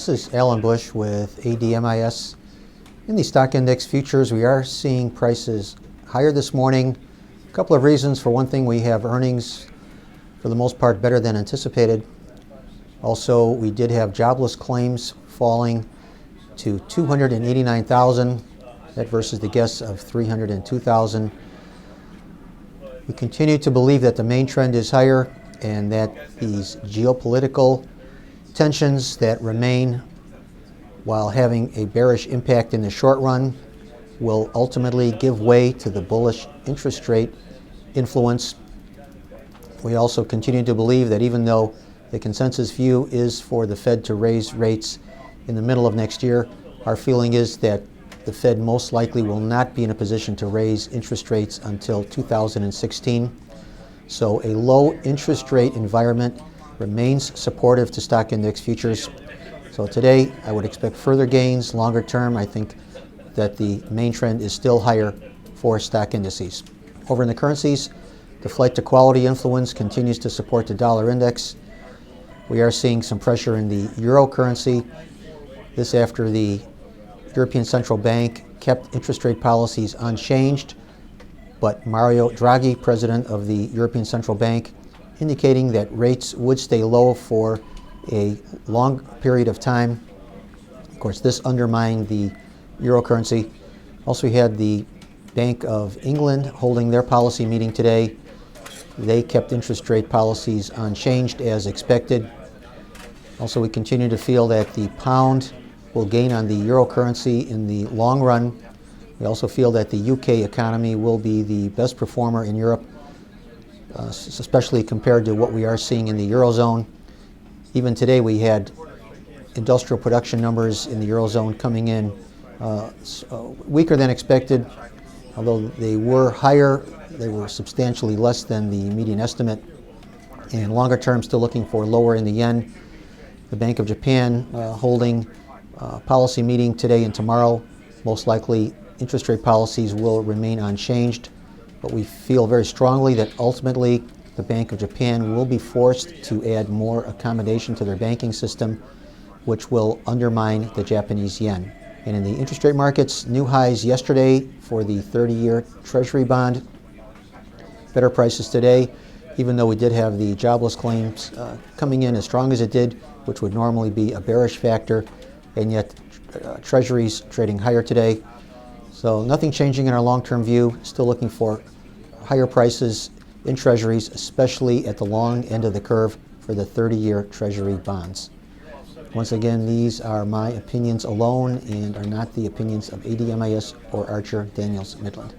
This is Alan Bush with ADMIS. In the stock index futures, we are seeing prices higher this morning. A couple of reasons. For one thing, we have earnings for the most part better than anticipated. Also, we did have jobless claims falling to 289,000, that versus the guess of 302,000. We continue to believe that the main trend is higher and that these geopolitical tensions that remain, while having a bearish impact in the short run, will ultimately give way to the bullish interest rate influence. We also continue to believe that even though the consensus view is for the Fed to raise rates in the middle of next year, our feeling is that the Fed most likely will not be in a position to raise interest rates until 2016. So a low interest rate environment remains supportive to stock index futures. So today I would expect further gains. Longer term, I think that the main trend is still higher for stock indices. Over in the currencies, the flight to quality influence continues to support the dollar index. We are seeing some pressure in the euro currency. This after the European Central Bank kept interest rate policies unchanged, but Mario Draghi, president of the European Central Bank, indicating that rates would stay low for a long period of time. Of course, this undermined the euro currency. Also, we had the Bank of England holding their policy meeting today. They kept interest rate policies unchanged as expected. Also, we continue to feel that the pound will gain on the euro currency in the long run. We also feel that the UK economy will be the best performer in Europe, especially compared to what we are seeing in the Eurozone. Even today we had industrial production numbers in the Eurozone coming in weaker than expected. Although they were higher, they were substantially less than the median estimate. And longer term, still looking for lower in the yen. The Bank of Japan holding policy meeting today and tomorrow. Most likely interest rate policies will remain unchanged. But we feel very strongly that ultimately the Bank of Japan will be forced to add more accommodation to their banking system, which will undermine the Japanese yen. And in the interest rate markets, new highs yesterday for the 30-year Treasury bond. Better prices today, even though we did have the jobless claims coming in as strong as it did, which would normally be a bearish factor, and yet Treasuries trading higher today. So nothing changing in our long-term view. Still looking for higher prices in Treasuries, especially at the long end of the curve for the 30-year Treasury bonds. Once again, these are my opinions alone and are not the opinions of ADMIS or Archer Daniels Midland.